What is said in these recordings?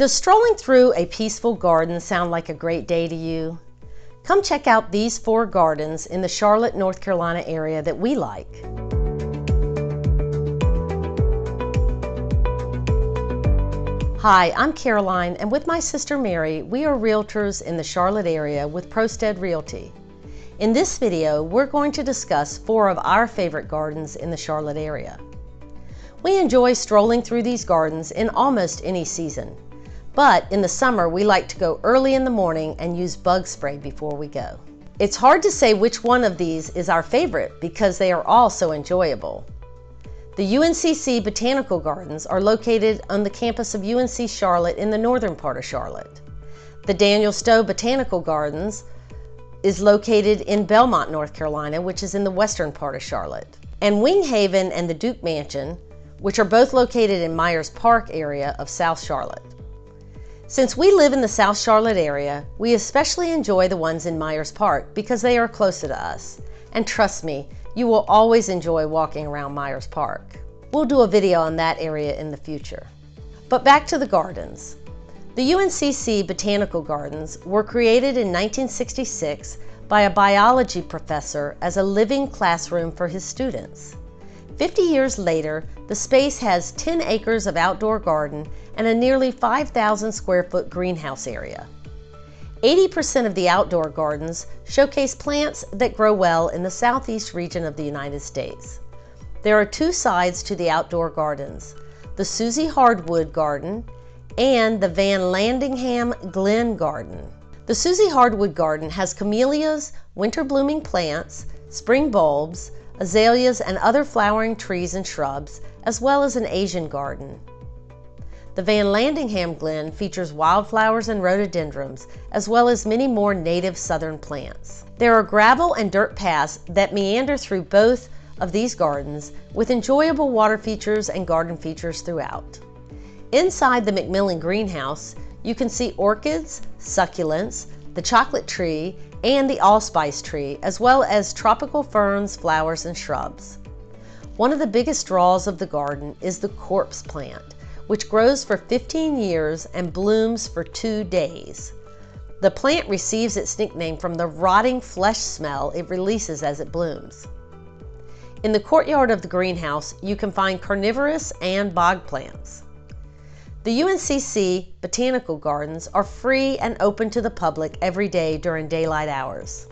Does strolling through a peaceful garden sound like a great day to you? Come check out these 4 gardens in the Charlotte, North Carolina area that we like. Hi, I'm Caroline, and with my sister Mary, we are realtors in the Charlotte area with Prostead Realty. In this video, we're going to discuss 4 of our favorite gardens in the Charlotte area. We enjoy strolling through these gardens in almost any season. But in the summer, we like to go early in the morning and use bug spray before we go. It's hard to say which one of these is our favorite because they are all so enjoyable. The UNCC Botanical Gardens are located on the campus of UNC Charlotte in the northern part of Charlotte. The Daniel Stowe Botanical Gardens is located in Belmont, North Carolina, which is in the western part of Charlotte. And Wing Haven and the Duke Mansion, which are both located in Myers Park area of South Charlotte. Since we live in the South Charlotte area, we especially enjoy the ones in Myers Park because they are closer to us. And trust me, you will always enjoy walking around Myers Park. We'll do a video on that area in the future. But back to the gardens. The UNCC Botanical Gardens were created in 1966 by a biology professor as a living classroom for his students. 50 years later, the space has 10 acres of outdoor garden and a nearly 5,000 square foot greenhouse area. 80% of the outdoor gardens showcase plants that grow well in the southeast region of the United States. There are 2 sides to the outdoor gardens, the Susie Hardwood Garden and the Van Landingham Glen Garden. The Susie Hardwood Garden has camellias, winter blooming plants, spring bulbs, azaleas and other flowering trees and shrubs, as well as an Asian garden. The Van Landingham Glen features wildflowers and rhododendrons, as well as many more native southern plants. There are gravel and dirt paths that meander through both of these gardens, with enjoyable water features and garden features throughout. Inside the McMillan greenhouse, you can see orchids, succulents, the chocolate tree, and the allspice tree, as well as tropical ferns, flowers, and shrubs. One of the biggest draws of the garden is the corpse plant, which grows for 15 years and blooms for 2 days. The plant receives its nickname from the rotting flesh smell it releases as it blooms. In the courtyard of the greenhouse, you can find carnivorous and bog plants. The UNCC Botanical Gardens are free and open to the public every day during daylight hours.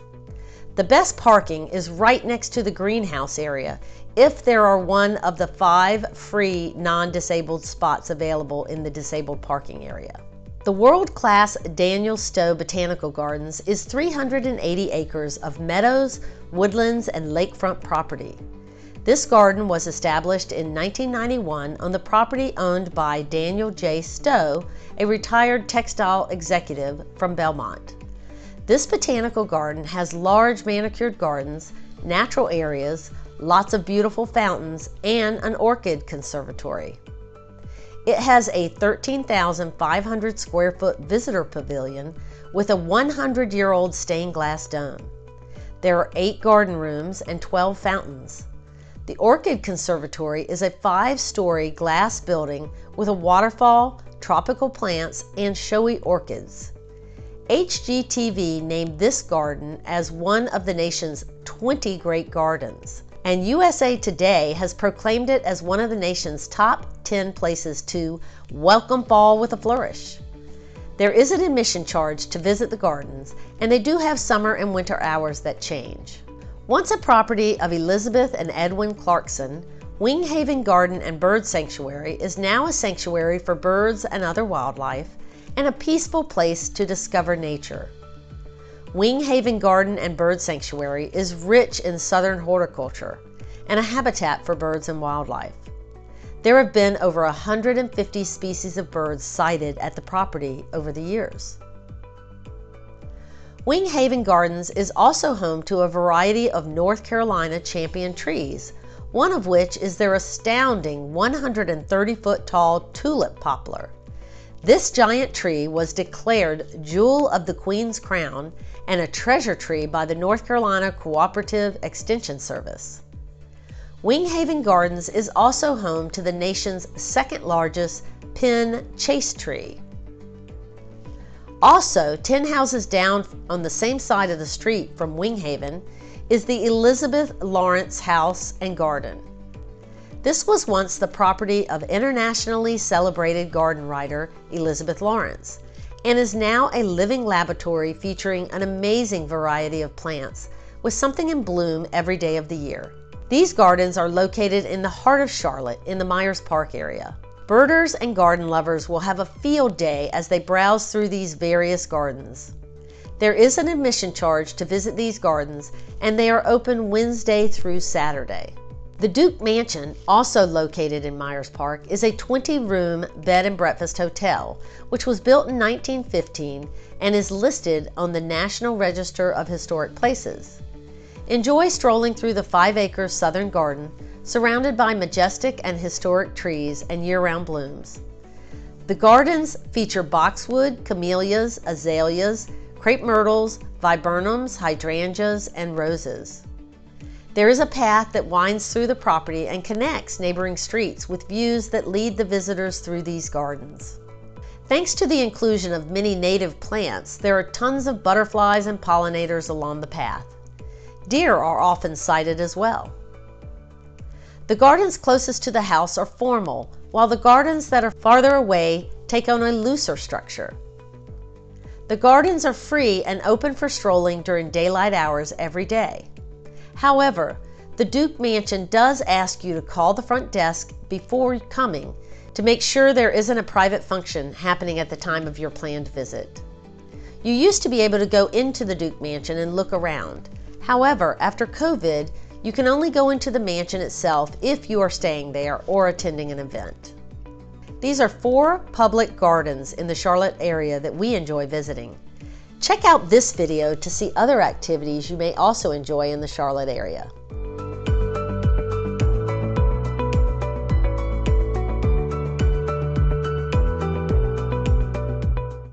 The best parking is right next to the greenhouse area if there are one of the 5 free non-disabled spots available in the disabled parking area. The world-class Daniel Stowe Botanical Gardens is 380 acres of meadows, woodlands, and lakefront property. This garden was established in 1991 on the property owned by Daniel J. Stowe, a retired textile executive from Belmont. This botanical garden has large manicured gardens, natural areas, lots of beautiful fountains, and an orchid conservatory. It has a 13,500 square foot visitor pavilion with a 100-year-old stained glass dome. There are 8 garden rooms and 12 fountains. The Orchid Conservatory is a 5-story glass building with a waterfall, tropical plants, and showy orchids. HGTV named this garden as one of the nation's 20 great gardens, and USA Today has proclaimed it as one of the nation's top 10 places to welcome fall with a flourish. There is an admission charge to visit the gardens, and they do have summer and winter hours that change. Once a property of Elizabeth and Edwin Clarkson, Wing Haven Garden and Bird Sanctuary is now a sanctuary for birds and other wildlife and a peaceful place to discover nature. Wing Haven Garden and Bird Sanctuary is rich in southern horticulture and a habitat for birds and wildlife. There have been over 150 species of birds sighted at the property over the years. Wing Haven Gardens is also home to a variety of North Carolina champion trees, one of which is their astounding 130-foot tall tulip poplar. This giant tree was declared Jewel of the Queen's Crown and a treasure tree by the North Carolina Cooperative Extension Service. Wing Haven Gardens is also home to the nation's second largest pin chase tree. Also, 10 houses down on the same side of the street from Winghaven is the Elizabeth Lawrence House and Garden. This was once the property of internationally celebrated garden writer Elizabeth Lawrence, and is now a living laboratory featuring an amazing variety of plants with something in bloom every day of the year. These gardens are located in the heart of Charlotte in the Myers Park area. Birders and garden lovers will have a field day as they browse through these various gardens. There is an admission charge to visit these gardens, and they are open Wednesday through Saturday. The Duke Mansion, also located in Myers Park, is a 20-room bed and breakfast hotel, which was built in 1915 and is listed on the National Register of Historic Places. Enjoy strolling through the 5-acre southern garden, surrounded by majestic and historic trees and year-round blooms. The gardens feature boxwood, camellias, azaleas, crepe myrtles, viburnums, hydrangeas, and roses. There is a path that winds through the property and connects neighboring streets with views that lead the visitors through these gardens. Thanks to the inclusion of many native plants, there are tons of butterflies and pollinators along the path. Deer are often sighted as well. The gardens closest to the house are formal, while the gardens that are farther away take on a looser structure. The gardens are free and open for strolling during daylight hours every day. However, the Duke Mansion does ask you to call the front desk before coming to make sure there isn't a private function happening at the time of your planned visit. You used to be able to go into the Duke Mansion and look around. However, after COVID, you can only go into the mansion itself if you are staying there or attending an event. These are 4 public gardens in the Charlotte area that we enjoy visiting. Check out this video to see other activities you may also enjoy in the Charlotte area.